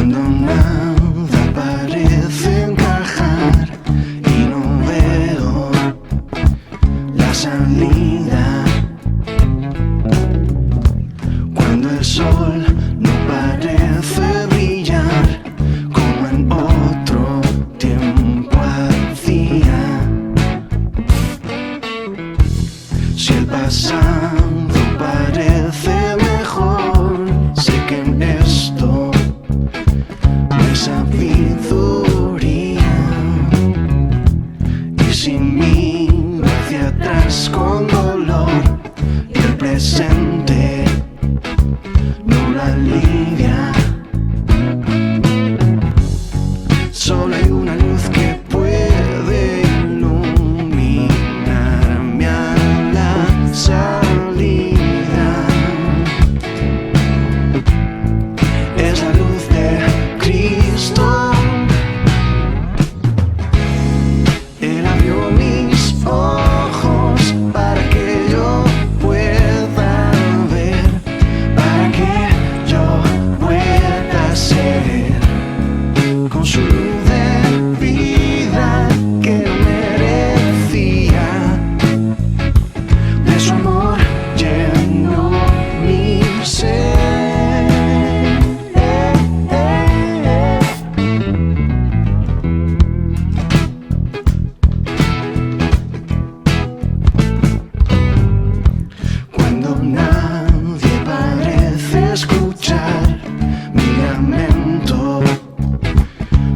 Cuando nada parece encajar y no veo la salida, cuando el sol no parece brillar como en otro tiempo hacía, si el pasado parece mejor, sé que en esto no hay sabiduría, y si miro hacia atrás con dolor y el presente no la alivia, solo hay una luz que puede iluminarme a la salida. Es la luz de Cristo. Él abrió mis ojos para que yo pueda ver, para que yo pueda ser con su luz de vida que no merecía. De su amor llenó mi ser. Cuando nadie parece escuchar mi lamento,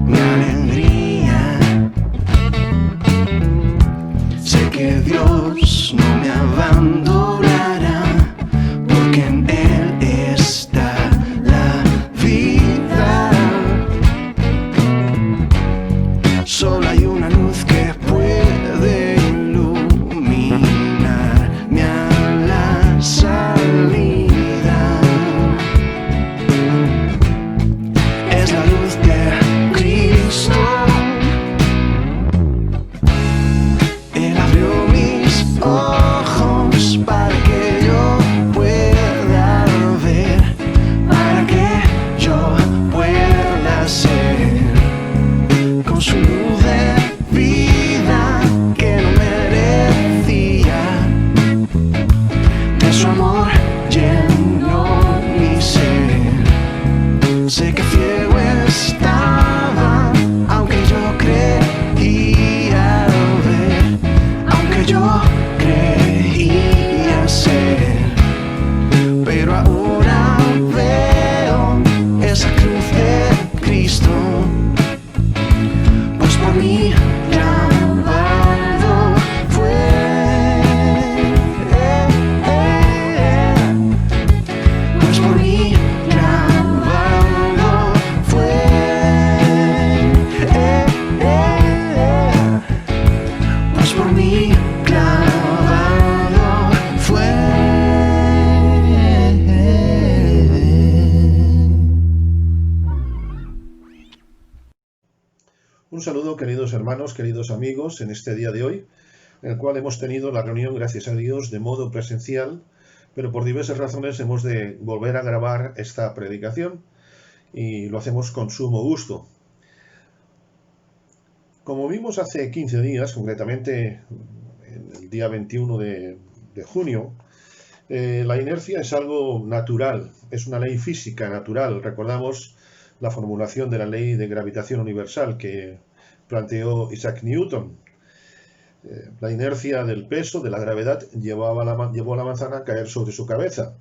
mi alegría, sé que Dios no me abandonará, porque en Él está la vida. Solo hay una luz que puede iluminarme a la salida. Es la luz de Cristo. Él abrió mis ojos para que yo pueda ver, para que yo pueda ser con su luz de vida que no merecía. De su amor llenó mi ser. Sé que ciego estaba, aunque yo creía ver, aunque yo creía ser, pero ahora veo esa cruz de Cristo, pues por mí clavado fue, pues por mí clavado fue, pues por mí clavado fue. Un saludo, queridos hermanos, queridos amigos, en este día de hoy, en el cual hemos tenido la reunión, gracias a Dios, de modo presencial, pero por diversas razones hemos de volver a grabar esta predicación y lo hacemos con sumo gusto. Como vimos hace 15 días, concretamente el día 21 de junio, la inercia es algo natural, es una ley física natural. Recordamos la formulación de la ley de gravitación universal que planteó Isaac Newton. La inercia del peso, de la gravedad, llevó a la manzana a caer sobre su cabeza.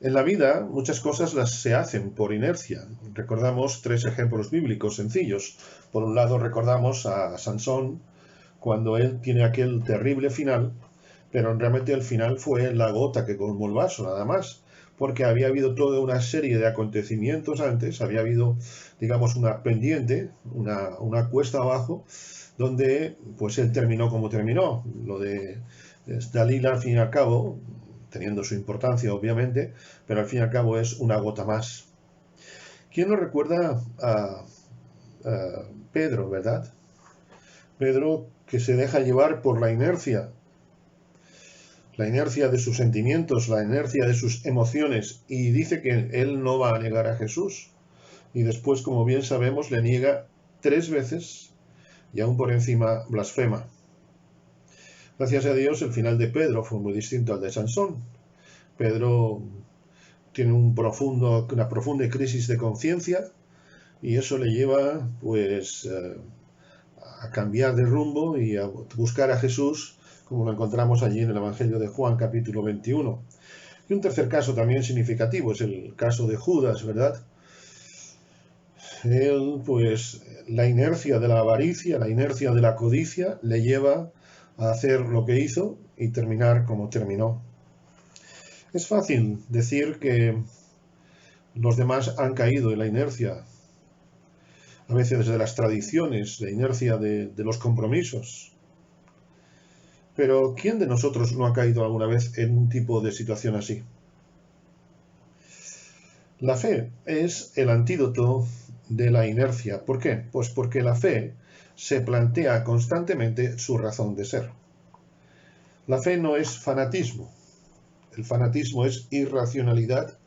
En la vida muchas cosas se hacen por inercia. Recordamos 3 ejemplos bíblicos sencillos. Por un lado recordamos a Sansón, cuando él tiene aquel terrible final, pero realmente el final fue la gota que colmó el vaso, nada más, porque había habido toda una serie de acontecimientos antes, había habido, digamos, una pendiente, una cuesta abajo, donde pues él terminó como terminó. Lo de Dalila, al fin y al cabo, teniendo su importancia obviamente, pero al fin y al cabo es una gota más. ¿Quién nos recuerda a Pedro, verdad? Pedro, que se deja llevar por la inercia de sus sentimientos, la inercia de sus emociones, y dice que él no va a negar a Jesús. y después, como bien sabemos, le niega 3 veces y aún por encima blasfema. Gracias a Dios, el final de Pedro fue muy distinto al de Sansón. Pedro tiene una profunda crisis de conciencia y eso le lleva pues a cambiar de rumbo y a buscar a Jesús, como lo encontramos allí en el Evangelio de Juan, capítulo 21. Y un tercer caso también significativo es el caso de Judas, ¿verdad? Él, pues, la inercia de la avaricia, la inercia de la codicia, le lleva a hacer lo que hizo y terminar como terminó. Es fácil decir que los demás han caído en la inercia, a veces de las tradiciones, la inercia de los compromisos. Pero ¿quién de nosotros no ha caído alguna vez en un tipo de situación así? La fe es el antídoto de la inercia. ¿Por qué? Pues porque la fe se plantea constantemente su razón de ser. La fe no es fanatismo. El fanatismo es irracionalidad.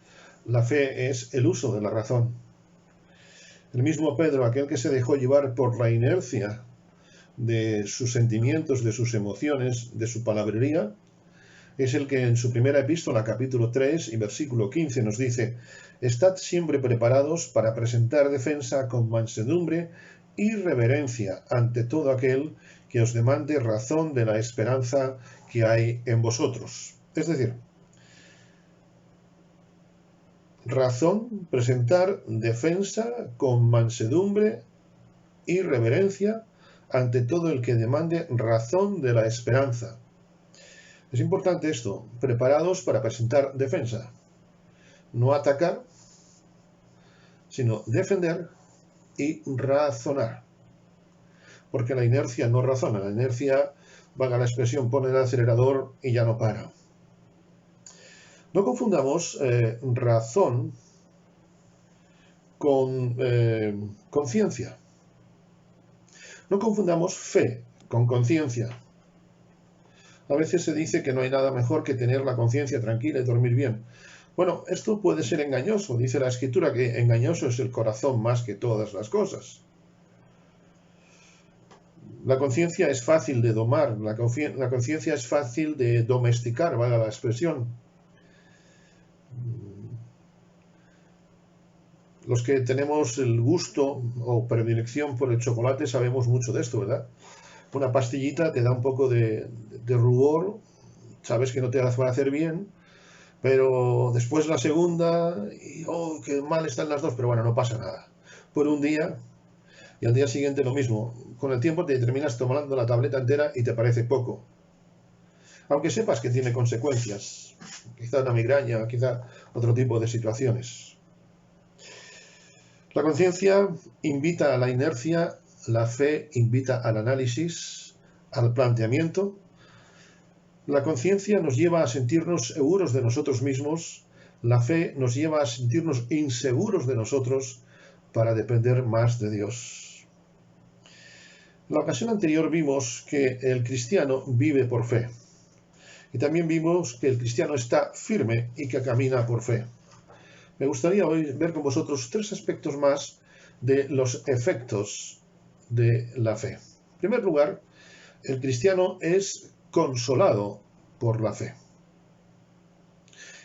La fe es el uso de la razón. El mismo Pedro, aquel que se dejó llevar por la inercia de sus sentimientos, de sus emociones, de su palabrería, es el que en su primera epístola, capítulo 3 y versículo 15, nos dice: «Estad siempre preparados para presentar defensa con mansedumbre y reverencia ante todo aquel que os demande razón de la esperanza que hay en vosotros». Es decir, presentar defensa con mansedumbre y reverencia ante todo el que demande razón de la esperanza. Es importante esto, preparados para presentar defensa. No atacar, sino defender y razonar. Porque la inercia no razona, la inercia, valga la expresión, pone el acelerador y ya no para. No confundamos razón con conciencia. No confundamos fe con conciencia. A veces se dice que no hay nada mejor que tener la conciencia tranquila y dormir bien. Bueno, esto puede ser engañoso. Dice la Escritura que engañoso es el corazón más que todas las cosas. La conciencia es fácil de domar, la conciencia es fácil de domesticar, valga la expresión. Los que tenemos el gusto o predilección por el chocolate sabemos mucho de esto, ¿verdad? Una pastillita te da un poco de rubor, sabes que no te va a hacer bien, pero después la segunda, y oh, qué mal están las dos, pero bueno, no pasa nada. Por un día, y al día siguiente lo mismo. Con el tiempo te terminas tomando la tableta entera y te parece poco. Aunque sepas que tiene consecuencias, quizá una migraña, quizá otro tipo de situaciones. La conciencia invita a la inercia, la fe invita al análisis, al planteamiento. La conciencia nos lleva a sentirnos seguros de nosotros mismos, la fe nos lleva a sentirnos inseguros de nosotros para depender más de Dios. En la ocasión anterior vimos que el cristiano vive por fe. Y también vimos que el cristiano está firme y que camina por fe. Me gustaría hoy ver con vosotros 3 aspectos más de los efectos de la fe. En primer lugar, el cristiano es consolado por la fe.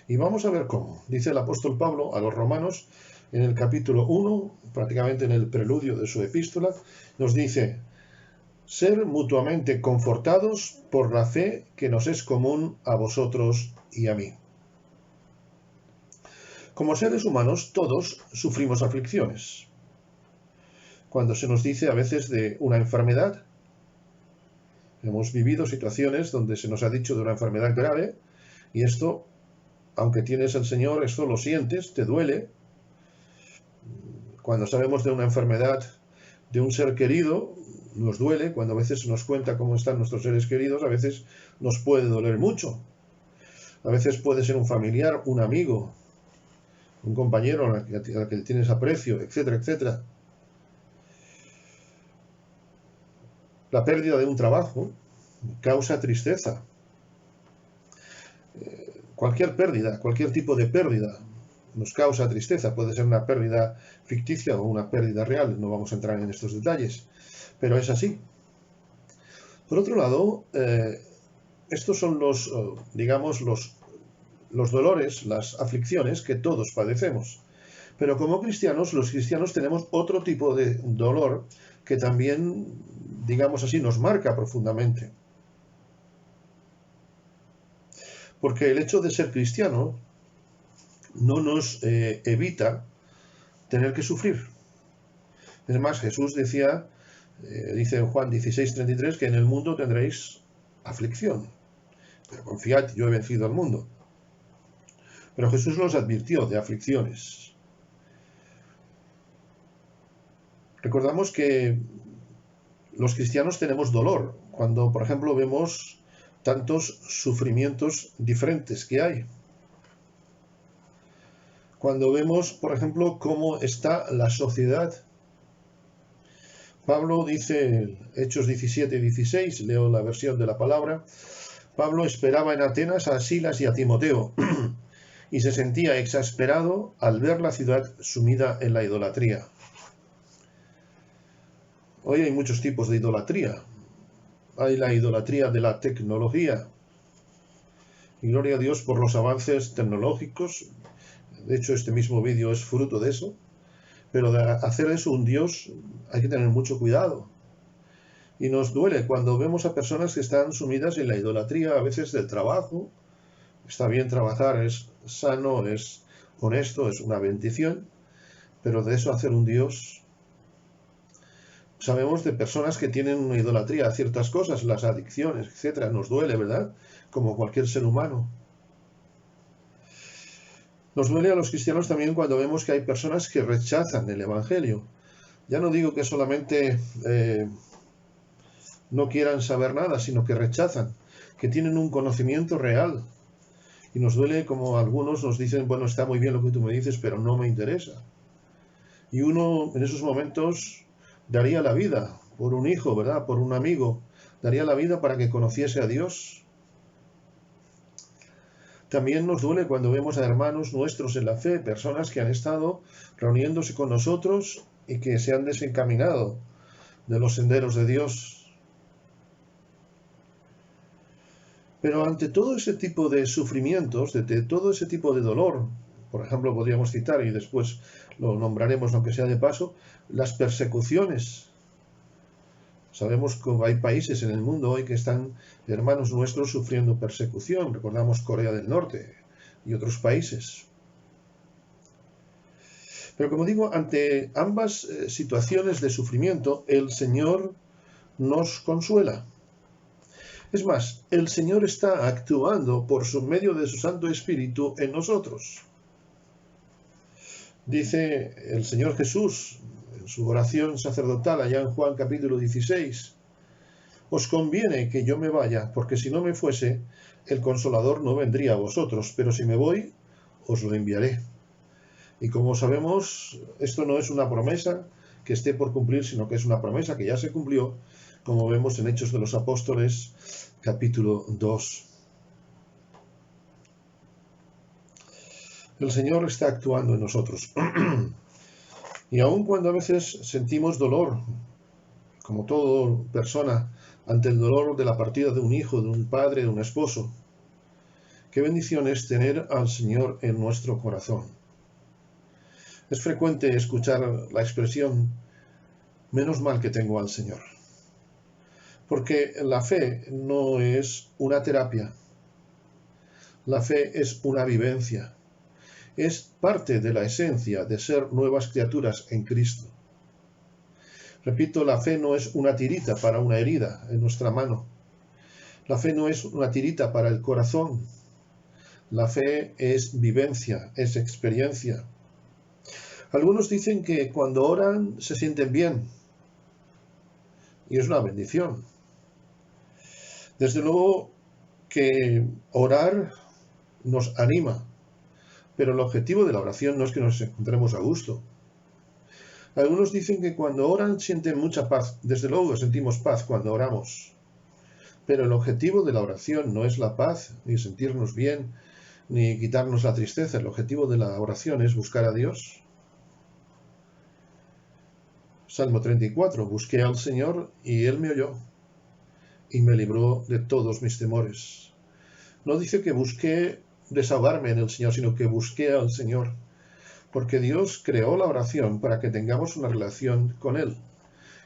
Y vamos a ver cómo. Dice el apóstol Pablo a los romanos en el capítulo 1, prácticamente en el preludio de su epístola, nos dice: ser mutuamente confortados por la fe que nos es común a vosotros y a mí. Como seres humanos, todos sufrimos aflicciones. Cuando se nos dice a veces de una enfermedad, hemos vivido situaciones donde se nos ha dicho de una enfermedad grave, y esto, aunque tienes al Señor, esto lo sientes, te duele. Cuando sabemos de una enfermedad de un ser querido, nos duele. Cuando a veces nos cuenta cómo están nuestros seres queridos, a veces nos puede doler mucho. A veces puede ser un familiar, un amigo, un compañero al que tienes aprecio, etcétera, etcétera. La pérdida de un trabajo causa tristeza. Cualquier pérdida, cualquier tipo de pérdida nos causa tristeza. Puede ser una pérdida ficticia o una pérdida real, no vamos a entrar en estos detalles, pero es así. Por otro lado, estos son digamos, los dolores, las aflicciones que todos padecemos. Pero como cristianos, los cristianos tenemos otro tipo de dolor que también, digamos así, nos marca profundamente. Porque el hecho de ser cristiano no nos evita tener que sufrir. Es más, Jesús dice en Juan 16:33, que en el mundo tendréis aflicción. Pero confiad, yo he vencido al mundo. Pero Jesús nos advirtió de aflicciones. Recordamos que los cristianos tenemos dolor cuando, por ejemplo, vemos tantos sufrimientos diferentes que hay. Cuando vemos, por ejemplo, cómo está la sociedad. Pablo dice en Hechos 17:16, leo la versión de la palabra, Pablo esperaba en Atenas a Silas y a Timoteo y se sentía exasperado al ver la ciudad sumida en la idolatría. Hoy hay muchos tipos de idolatría. Hay la idolatría de la tecnología. Y gloria a Dios por los avances tecnológicos. De hecho, este mismo vídeo es fruto de eso. Pero de hacer eso un Dios hay que tener mucho cuidado. Y nos duele cuando vemos a personas que están sumidas en la idolatría, a veces del trabajo. Está bien trabajar, es sano, es honesto, es una bendición. Pero de eso hacer un Dios... Sabemos de personas que tienen una idolatría a ciertas cosas, las adicciones, etcétera. Nos duele, ¿verdad? Como cualquier ser humano. Nos duele a los cristianos también cuando vemos que hay personas que rechazan el Evangelio. Ya no digo que solamente no quieran saber nada, sino que rechazan, que tienen un conocimiento real. Y nos duele como algunos nos dicen, bueno, está muy bien lo que tú me dices, pero no me interesa. Y uno en esos momentos daría la vida por un hijo, ¿verdad? Por un amigo. Daría la vida para que conociese a Dios. También nos duele cuando vemos a hermanos nuestros en la fe, personas que han estado reuniéndose con nosotros y que se han desencaminado de los senderos de Dios. Pero ante todo ese tipo de sufrimientos, de todo ese tipo de dolor, por ejemplo, podríamos citar, y después lo nombraremos aunque sea de paso, las persecuciones. Sabemos que hay países en el mundo hoy que están hermanos nuestros sufriendo persecución. Recordamos Corea del Norte y otros países. Pero como digo, ante ambas situaciones de sufrimiento, el Señor nos consuela. Es más, el Señor está actuando por medio de su Santo Espíritu en nosotros. Dice el Señor Jesús en su oración sacerdotal allá en Juan capítulo 16, os conviene que yo me vaya, porque si no me fuese, el Consolador no vendría a vosotros, pero si me voy, os lo enviaré. Y como sabemos, esto no es una promesa que esté por cumplir, sino que es una promesa que ya se cumplió, como vemos en Hechos de los Apóstoles capítulo 2. El Señor está actuando en nosotros. Y aun cuando a veces sentimos dolor, como toda persona, ante el dolor de la partida de un hijo, de un padre, de un esposo, qué bendición es tener al Señor en nuestro corazón. Es frecuente escuchar la expresión, menos mal que tengo al Señor. Porque la fe no es una terapia. La fe es una vivencia. Es parte de la esencia de ser nuevas criaturas en Cristo. Repito, la fe no es una tirita para una herida en nuestra mano. La fe no es una tirita para el corazón. La fe es vivencia, es experiencia. Algunos dicen que cuando oran se sienten bien. Y es una bendición. Desde luego que orar nos anima. Pero el objetivo de la oración no es que nos encontremos a gusto. Algunos dicen que cuando oran sienten mucha paz. Desde luego sentimos paz cuando oramos. Pero el objetivo de la oración no es la paz, ni sentirnos bien, ni quitarnos la tristeza. El objetivo de la oración es buscar a Dios. Salmo 34, busqué al Señor y Él me oyó y me libró de todos mis temores. No dice que busqué desahogarme en el Señor, sino que busqué al Señor, porque Dios creó la oración para que tengamos una relación con Él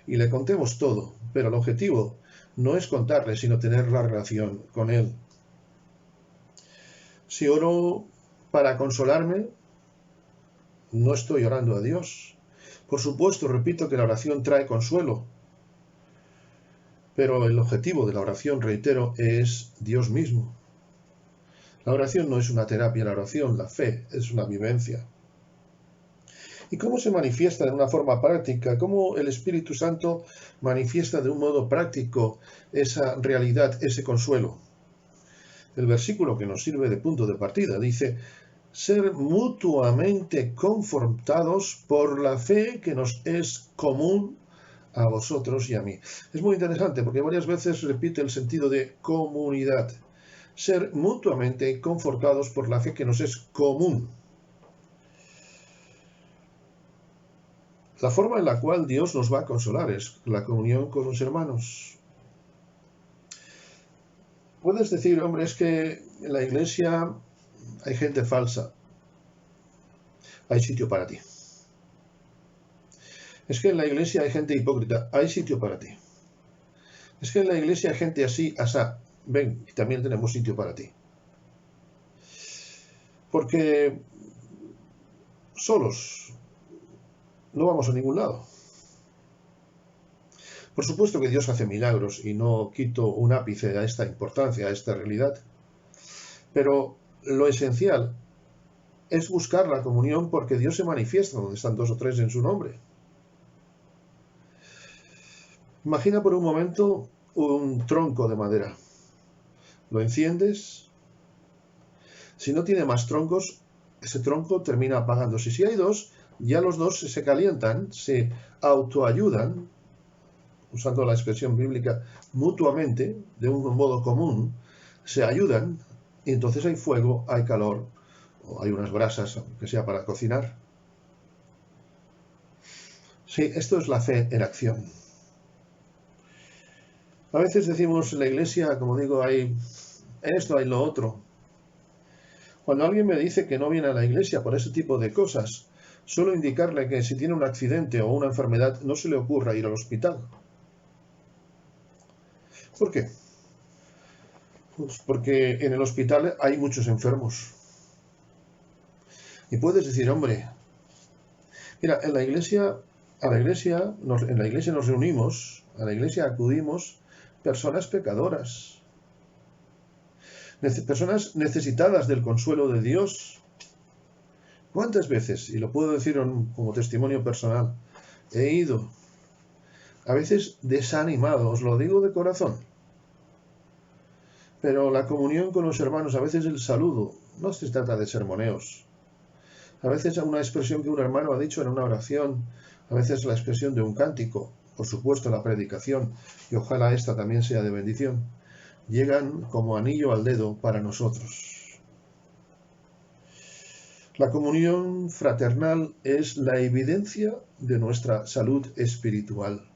y le contemos todo, pero el objetivo no es contarle, sino tener la relación con Él. Si oro para consolarme, no estoy orando a Dios. Por supuesto, repito que la oración trae consuelo, pero el objetivo de la oración, reitero, es Dios mismo. La oración no es una terapia, la oración, la fe, es una vivencia. ¿Y cómo se manifiesta de una forma práctica? ¿Cómo el Espíritu Santo manifiesta de un modo práctico esa realidad, ese consuelo? El versículo que nos sirve de punto de partida dice: ser mutuamente confortados por la fe que nos es común a vosotros y a mí. Es muy interesante porque varias veces repite el sentido de comunidad. Ser mutuamente confortados por la fe que nos es común. La forma en la cual Dios nos va a consolar es la comunión con los hermanos. Puedes decir, hombre, es que en la iglesia hay gente falsa. Hay sitio para ti. Es que en la iglesia hay gente hipócrita. Hay sitio para ti. Es que en la iglesia hay gente así, asá. Ven, también tenemos sitio para ti. Porque solos no vamos a ningún lado. Por supuesto que Dios hace milagros y no quito un ápice a esta importancia, a esta realidad. Pero lo esencial es buscar la comunión porque Dios se manifiesta donde están dos o tres en su nombre. Imagina por un momento un tronco de madera. Lo enciendes. Si no tiene más troncos, ese tronco termina apagándose. Si hay dos, ya los dos se calientan, se autoayudan, usando la expresión bíblica, mutuamente, de un modo común, se ayudan, y entonces hay fuego, hay calor, o hay unas brasas, aunque sea para cocinar. Sí, esto es la fe en acción. A veces decimos en la iglesia, como digo, hay esto, hay lo otro. Cuando alguien me dice que no viene a la iglesia por ese tipo de cosas, suelo indicarle que si tiene un accidente o una enfermedad, no se le ocurra ir al hospital. ¿Por qué? Pues porque en el hospital hay muchos enfermos. Y puedes decir, hombre, mira, en la iglesia nos reunimos, a la iglesia acudimos personas pecadoras, personas necesitadas del consuelo de Dios. ¿Cuántas veces, y lo puedo decir como testimonio personal, he ido, a veces desanimado, os lo digo de corazón, pero la comunión con los hermanos, a veces el saludo, no se trata de sermoneos, a veces una expresión que un hermano ha dicho en una oración, a veces la expresión de un cántico, por supuesto la predicación, y ojalá esta también sea de bendición, llegan como anillo al dedo para nosotros. La comunión fraternal es la evidencia de nuestra salud espiritual.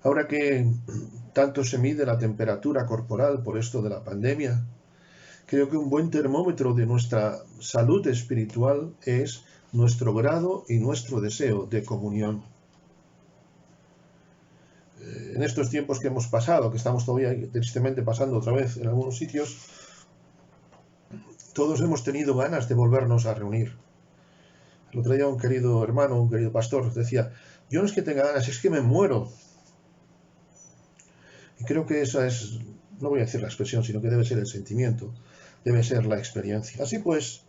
Ahora que tanto se mide la temperatura corporal por esto de la pandemia, creo que un buen termómetro de nuestra salud espiritual es nuestro grado y nuestro deseo de comunión. En estos tiempos que hemos pasado, que estamos todavía tristemente pasando otra vez en algunos sitios, todos hemos tenido ganas de volvernos a reunir. El otro día un querido hermano, un querido pastor, decía, yo no es que tenga ganas, es que me muero. Y creo que esa es, no voy a decir la expresión, sino que debe ser el sentimiento, debe ser la experiencia. Así pues,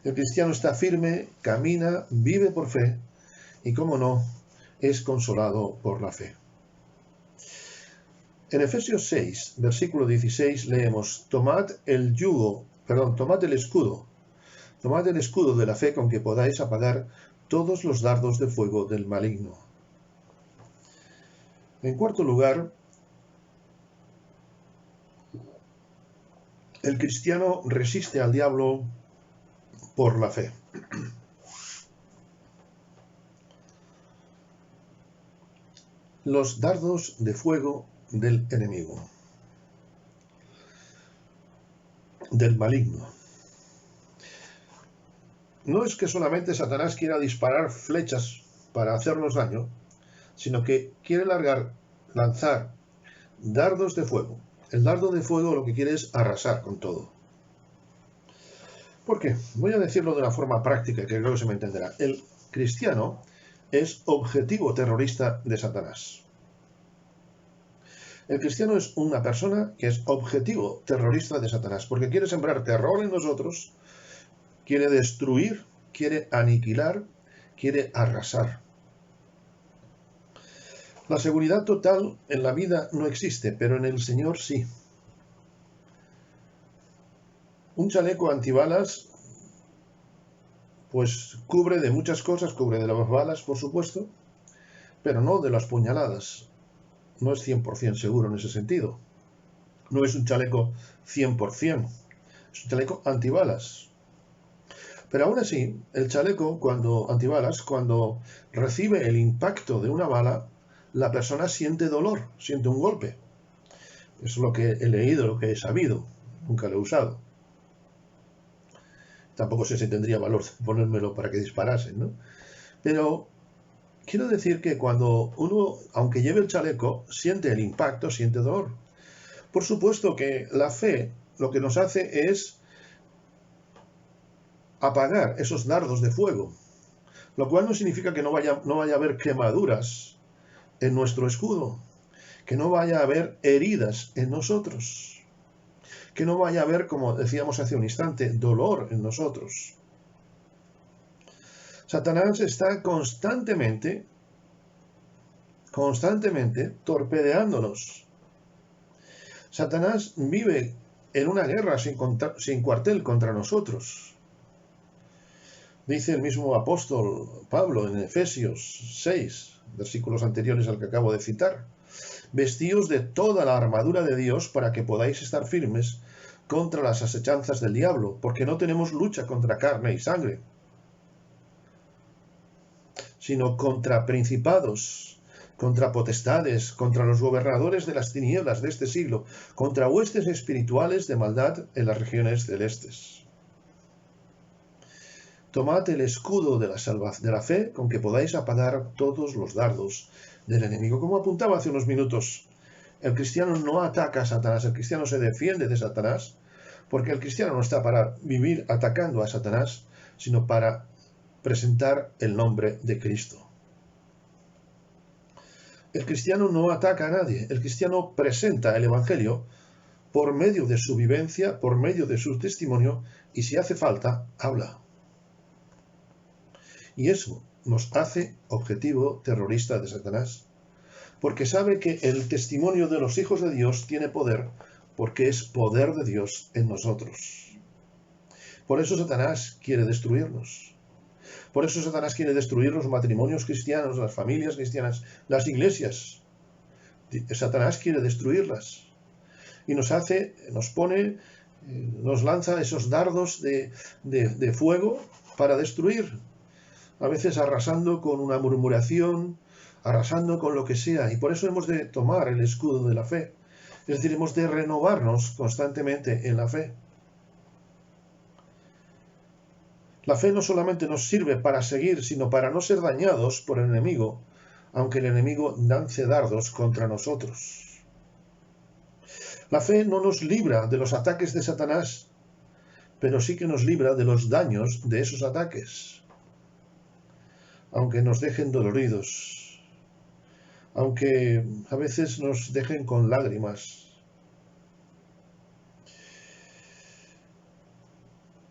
el cristiano está firme, camina, vive por fe y, como no, es consolado por la fe. En Efesios 6, versículo 16, leemos, tomad el escudo de la fe con que podáis apagar todos los dardos de fuego del maligno. En cuarto lugar, El cristiano resiste al diablo por la fe. Los dardos de fuego del enemigo, del maligno. No es que solamente Satanás quiera disparar flechas para hacernos daño, sino que quiere lanzar dardos de fuego. El dardo de fuego lo que quiere es arrasar con todo. ¿Por qué? Voy a decirlo de una forma práctica, que creo que se me entenderá. El cristiano es objetivo terrorista de Satanás. El cristiano es una persona que es objetivo terrorista de Satanás, porque quiere sembrar terror en nosotros, quiere destruir, quiere aniquilar, quiere arrasar. La seguridad total en la vida no existe, pero en el Señor sí. Un chaleco antibalas, pues cubre de muchas cosas, cubre de las balas, por supuesto, pero no de las puñaladas. No es 100% seguro en ese sentido. No es un chaleco 100%, es un chaleco antibalas. Pero aún así, el chaleco antibalas, cuando recibe el impacto de una bala, la persona siente dolor, siente un golpe. Eso es lo que he leído, lo que he sabido. Nunca lo he usado. Tampoco sé si tendría valor ponérmelo para que disparasen, ¿no? Pero quiero decir que cuando uno, aunque lleve el chaleco, siente el impacto, siente dolor. Por supuesto que la fe lo que nos hace es apagar esos dardos de fuego, lo cual no significa que no vaya a haber quemaduras en nuestro escudo, que no vaya a haber heridas en nosotros, que no vaya a haber, como decíamos hace un instante, dolor en nosotros. Satanás está constantemente torpedeándonos. Satanás vive en una guerra sin cuartel contra nosotros. Dice el mismo apóstol Pablo en Efesios 6, versículos anteriores al que acabo de citar: vestíos de toda la armadura de Dios para que podáis estar firmes contra las asechanzas del diablo, porque no tenemos lucha contra carne y sangre, sino contra principados, contra potestades, contra los gobernadores de las tinieblas de este siglo, contra huestes espirituales de maldad en las regiones celestes. Tomad el escudo de la fe, con que podáis apagar todos los dardos del enemigo. Como apuntaba hace unos minutos, el cristiano no ataca a Satanás, el cristiano se defiende de Satanás, porque el cristiano no está para vivir atacando a Satanás, sino para presentar el nombre de Cristo. El cristiano no ataca a nadie, el cristiano presenta el Evangelio por medio de su vivencia, por medio de su testimonio, y si hace falta, habla. Y eso nos hace objetivo terrorista de Satanás, porque sabe que el testimonio de los hijos de Dios tiene poder, porque es poder de Dios en nosotros. Por eso Satanás quiere destruirnos. Por eso Satanás quiere destruir los matrimonios cristianos, las familias cristianas, las iglesias. Satanás quiere destruirlas. Y nos lanza esos dardos de fuego para destruir. A veces arrasando con una murmuración, arrasando con lo que sea. Y por eso hemos de tomar el escudo de la fe. Es decir, hemos de renovarnos constantemente en la fe. La fe no solamente nos sirve para seguir, sino para no ser dañados por el enemigo, aunque el enemigo lance dardos contra nosotros. La fe no nos libra de los ataques de Satanás, pero sí que nos libra de los daños de esos ataques. Aunque nos dejen doloridos, aunque a veces nos dejen con lágrimas.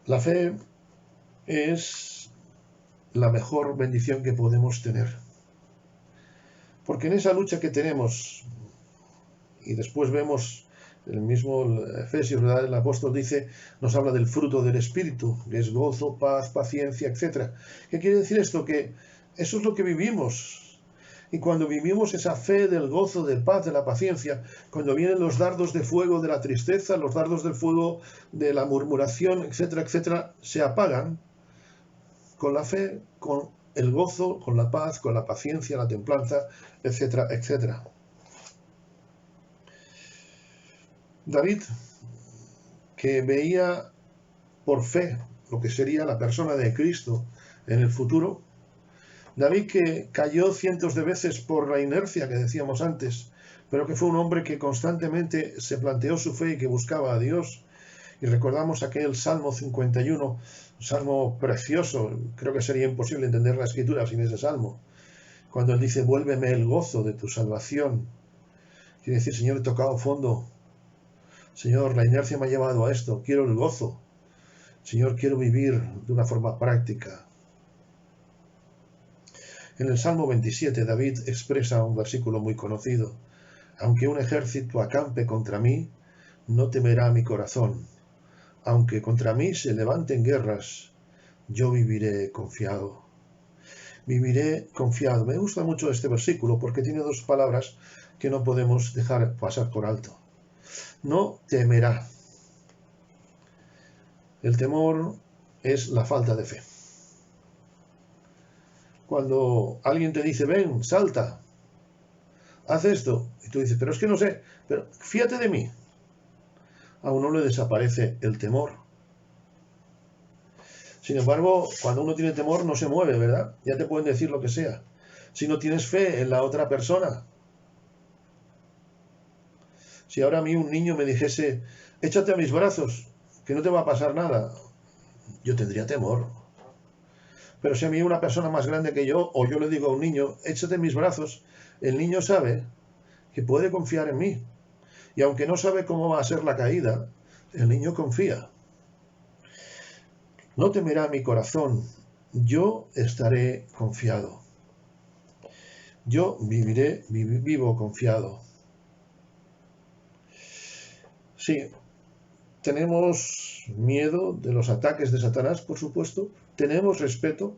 La fe es la mejor bendición que podemos tener. Porque en esa lucha que tenemos, y después vemos el mismo Efesios, ¿verdad? El apóstol nos habla del fruto del Espíritu, que es gozo, paz, paciencia, etc. ¿Qué quiere decir esto? Que eso es lo que vivimos. Y cuando vivimos esa fe del gozo, del paz, de la paciencia, cuando vienen los dardos de fuego de la tristeza, los dardos del fuego de la murmuración, etcétera, etcétera, se apagan con la fe, con el gozo, con la paz, con la paciencia, la templanza, etcétera, etcétera. David, que veía por fe lo que sería la persona de Cristo en el futuro, David que cayó cientos de veces por la inercia que decíamos antes, pero que fue un hombre que constantemente se planteó su fe y que buscaba a Dios. Y recordamos aquel Salmo 51, un salmo precioso, creo que sería imposible entender la escritura sin ese salmo, cuando él dice, vuélveme el gozo de tu salvación. Quiere decir, Señor, he tocado fondo. Señor, la inercia me ha llevado a esto, quiero el gozo. Señor, quiero vivir de una forma práctica. En el Salmo 27, David expresa un versículo muy conocido. Aunque un ejército acampe contra mí, no temerá mi corazón. Aunque contra mí se levanten guerras, yo viviré confiado. Viviré confiado. Me gusta mucho este versículo porque tiene dos palabras que no podemos dejar pasar por alto. No temerá. El temor es la falta de fe. Cuando alguien te dice, ven, salta, haz esto, y tú dices, pero es que no sé, pero fíjate de mí. A uno le desaparece el temor. Sin embargo, cuando uno tiene temor no se mueve, ¿verdad? Ya te pueden decir lo que sea. Si no tienes fe en la otra persona. Si ahora a mí un niño me dijese, échate a mis brazos, que no te va a pasar nada, yo tendría temor. Pero si a mí una persona más grande que yo, o yo le digo a un niño, échate en mis brazos, el niño sabe que puede confiar en mí. Y aunque no sabe cómo va a ser la caída, el niño confía. No temerá mi corazón, yo estaré confiado. Yo vivo confiado. Sí, tenemos miedo de los ataques de Satanás, por supuesto, tenemos respeto,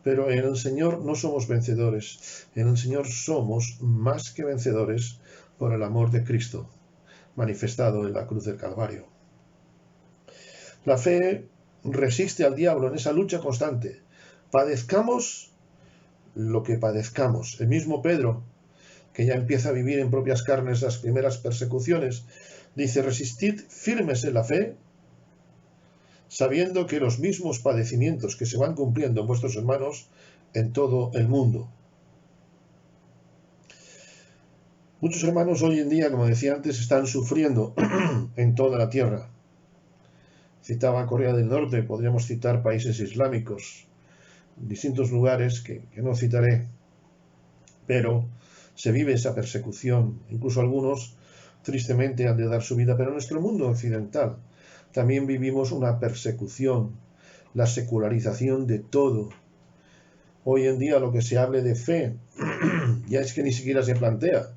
pero en el Señor no somos vencedores. En el Señor somos más que vencedores por el amor de Cristo, manifestado en la cruz del Calvario. La fe resiste al diablo en esa lucha constante. Padezcamos lo que padezcamos. El mismo Pedro, que ya empieza a vivir en propias carnes las primeras persecuciones, dice, resistid firmes en la fe, sabiendo que los mismos padecimientos que se van cumpliendo en vuestros hermanos en todo el mundo. Muchos hermanos hoy en día, como decía antes, están sufriendo en toda la tierra. Citaba Corea del Norte, podríamos citar países islámicos, distintos lugares que no citaré, pero se vive esa persecución. Incluso algunos, tristemente, han de dar su vida, pero en nuestro mundo occidental también vivimos una persecución, la secularización de todo. Hoy en día lo que se hable de fe, ya es que ni siquiera se plantea.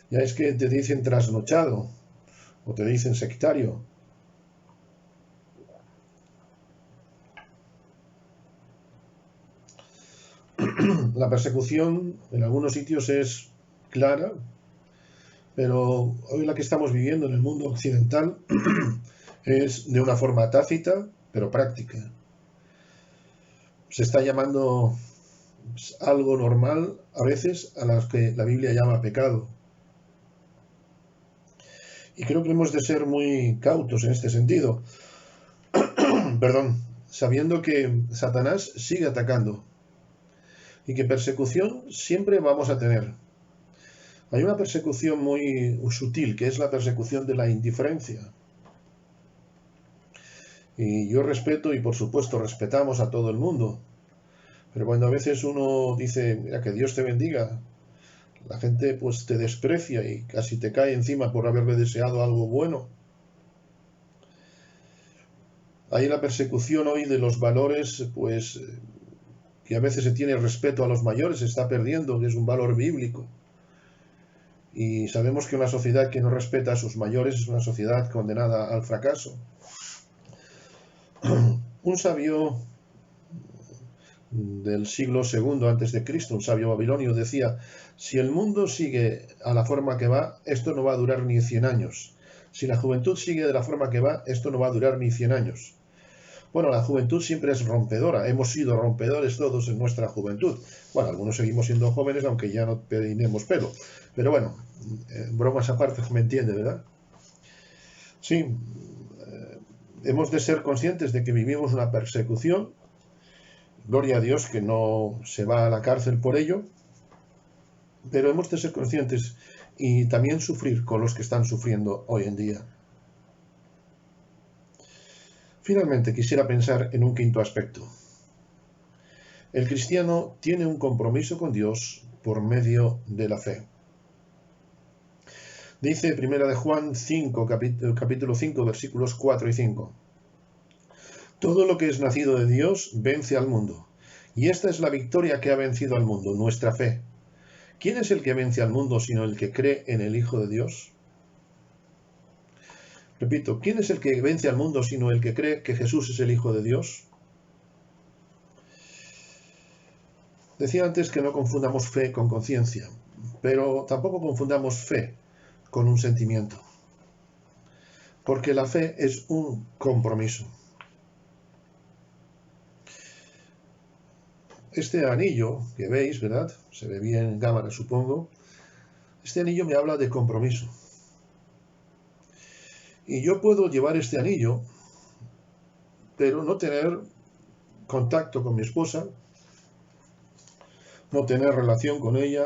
Ya es que te dicen trasnochado, o te dicen sectario. La persecución en algunos sitios es clara, pero hoy la que estamos viviendo en el mundo occidental es de una forma tácita, pero práctica. Se está llamando algo normal a veces a las que la Biblia llama pecado. Y creo que hemos de ser muy cautos en este sentido. Perdón, sabiendo que Satanás sigue atacando y que persecución siempre vamos a tener. Hay una persecución muy sutil, que es la persecución de la indiferencia. Y yo respeto y por supuesto respetamos a todo el mundo. Pero cuando a veces uno dice, mira, que Dios te bendiga, la gente pues te desprecia y casi te cae encima por haberle deseado algo bueno. Hay la persecución hoy de los valores, pues, que a veces se tiene respeto a los mayores, se está perdiendo, que es un valor bíblico. Y sabemos que una sociedad que no respeta a sus mayores es una sociedad condenada al fracaso. Un sabio del siglo II antes de Cristo, un sabio babilonio, decía: si el mundo sigue a la forma que va, esto no va a durar ni 100 años. Si la juventud sigue de la forma que va, esto no va a durar ni 100 años. Bueno, la juventud siempre es rompedora. Hemos sido rompedores todos en nuestra juventud. Bueno, algunos seguimos siendo jóvenes, aunque ya no peinemos pelo. Pero bueno, bromas aparte, me entiende, ¿verdad? Sí, hemos de ser conscientes de que vivimos una persecución. Gloria a Dios que no se va a la cárcel por ello. Pero hemos de ser conscientes y también sufrir con los que están sufriendo hoy en día. Finalmente, quisiera pensar en un quinto aspecto. El cristiano tiene un compromiso con Dios por medio de la fe. Dice 1 de Juan 5, capítulo 5, versículos 4 y 5. Todo lo que es nacido de Dios vence al mundo. Y esta es la victoria que ha vencido al mundo, nuestra fe. ¿Quién es el que vence al mundo sino el que cree en el Hijo de Dios? Repito, ¿quién es el que vence al mundo sino el que cree que Jesús es el Hijo de Dios? Decía antes que no confundamos fe con conciencia, pero tampoco confundamos fe con un sentimiento, porque la fe es un compromiso. Este anillo que veis, ¿verdad? Se ve bien en cámara, supongo. Este anillo me habla de compromiso. Y yo puedo llevar este anillo, pero no tener contacto con mi esposa, no tener relación con ella.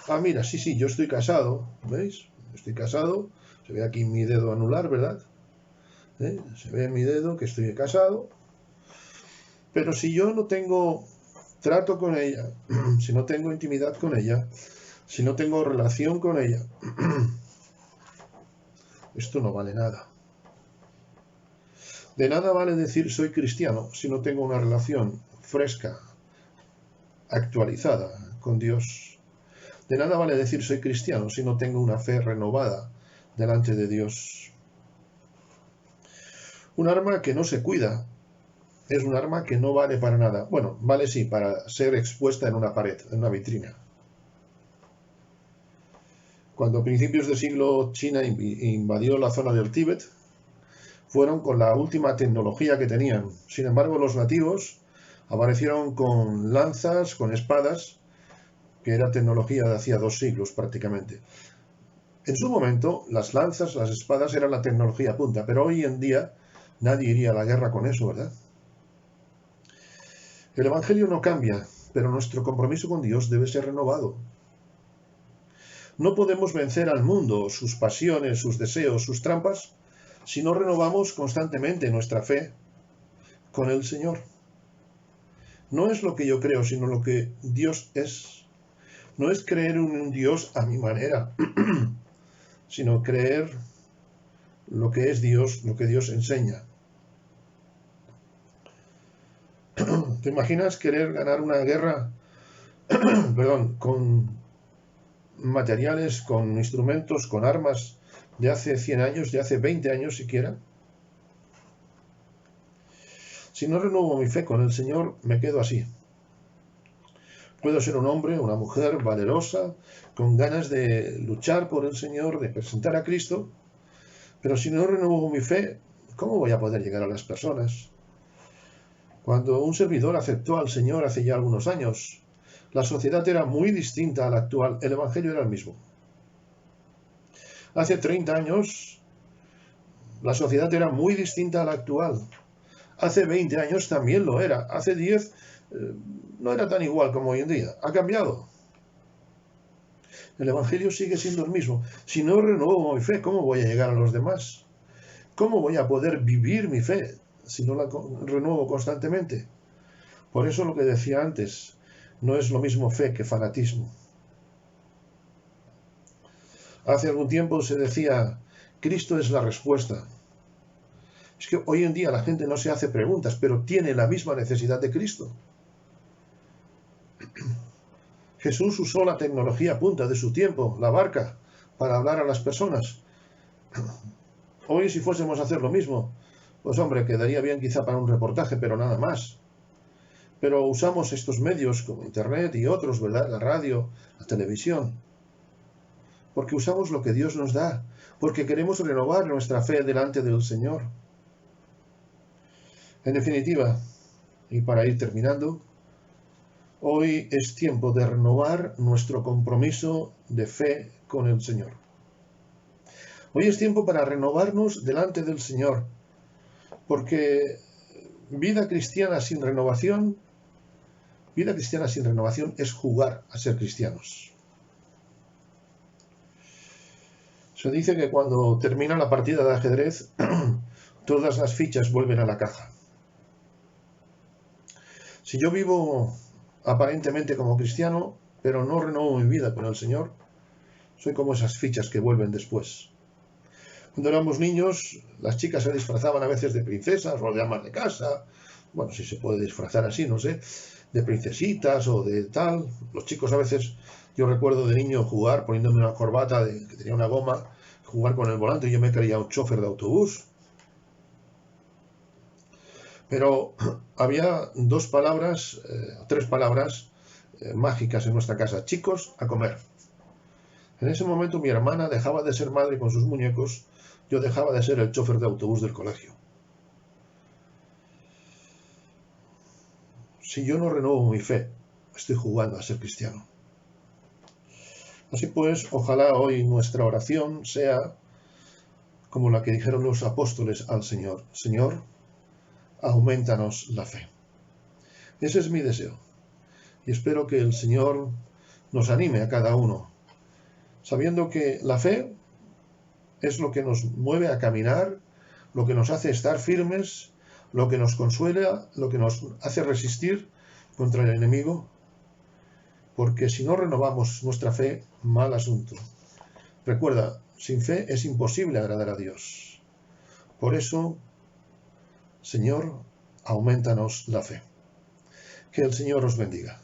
Ah, mira, sí, yo estoy casado, ¿veis? Estoy casado, se ve aquí mi dedo anular, ¿verdad? Se ve en mi dedo que estoy casado, pero si yo no tengo trato con ella, si no tengo intimidad con ella, si no tengo relación con ella, esto no vale nada. De nada vale decir soy cristiano si no tengo una relación fresca, actualizada con Dios. De nada vale decir soy cristiano si no tengo una fe renovada delante de Dios. Un arma que no se cuida es un arma que no vale para nada. Bueno, vale sí, para ser expuesta en una pared, en una vitrina. Cuando a principios del siglo China invadió la zona del Tíbet, fueron con la última tecnología que tenían. Sin embargo, los nativos aparecieron con lanzas, con espadas, que era tecnología de hacía 2 siglos prácticamente. En su momento, las lanzas, las espadas eran la tecnología punta, pero hoy en día nadie iría a la guerra con eso, ¿verdad? El Evangelio no cambia, pero nuestro compromiso con Dios debe ser renovado. No podemos vencer al mundo, sus pasiones, sus deseos, sus trampas, si no renovamos constantemente nuestra fe con el Señor. No es lo que yo creo, sino lo que Dios es. No es creer en un Dios a mi manera, sino creer lo que es Dios, lo que Dios enseña. ¿Te imaginas querer ganar una guerra, con materiales, con instrumentos, con armas de hace 100 años, de hace 20 años siquiera? Si no renuevo mi fe con el Señor, me quedo así. Puedo ser un hombre, una mujer valerosa, con ganas de luchar por el Señor, de presentar a Cristo, pero si no renuevo mi fe, ¿cómo voy a poder llegar a las personas? Cuando un servidor aceptó al Señor hace ya algunos años, la sociedad era muy distinta a la actual, el Evangelio era el mismo. Hace 30 años, la sociedad era muy distinta a la actual. Hace 20 años también lo era. Hace 10 no era tan igual como hoy en día. Ha cambiado. El Evangelio sigue siendo el mismo. Si no renuevo mi fe, ¿cómo voy a llegar a los demás? ¿Cómo voy a poder vivir mi fe si no la renuevo constantemente? Por eso lo que decía antes, no es lo mismo fe que fanatismo. Hace algún tiempo se decía, Cristo es la respuesta. Es que hoy en día la gente no se hace preguntas, pero tiene la misma necesidad de Cristo. Jesús usó la tecnología punta de su tiempo, la barca, para hablar a las personas. Hoy si fuésemos a hacer lo mismo, pues hombre, quedaría bien quizá para un reportaje, pero nada más. pero usamos estos medios como Internet y otros, ¿verdad? La radio, la televisión, porque usamos lo que Dios nos da, porque queremos renovar nuestra fe delante del Señor. En definitiva, y para ir terminando, hoy es tiempo de renovar nuestro compromiso de fe con el Señor. Hoy es tiempo para renovarnos delante del Señor, porque vida cristiana sin renovación es jugar a ser cristianos. Se dice que cuando termina la partida de ajedrez, todas las fichas vuelven a la caja. Si yo vivo aparentemente como cristiano, pero no renuevo mi vida con el Señor, soy como esas fichas que vuelven después. Cuando éramos niños, las chicas se disfrazaban a veces de princesas o de amas de casa. Bueno, si se puede disfrazar así, no sé, de princesitas o de tal. Los chicos a veces, yo recuerdo de niño jugar poniéndome una corbata que tenía una goma, jugar con el volante y yo me creía un chofer de autobús. Pero había tres palabras mágicas en nuestra casa: chicos, a comer. En ese momento mi hermana dejaba de ser madre con sus muñecos, yo dejaba de ser el chofer de autobús del colegio. Si yo no renuevo mi fe, estoy jugando a ser cristiano. Así pues, ojalá hoy nuestra oración sea como la que dijeron los apóstoles al Señor: Señor, aumentanos la fe. Ese es mi deseo. Y espero que el Señor nos anime a cada uno, sabiendo que la fe es lo que nos mueve a caminar, lo que nos hace estar firmes, lo que nos consuela, lo que nos hace resistir contra el enemigo, porque si no renovamos nuestra fe, mal asunto. Recuerda, sin fe es imposible agradar a Dios. Por eso, Señor, aumentanos la fe. Que el Señor os bendiga.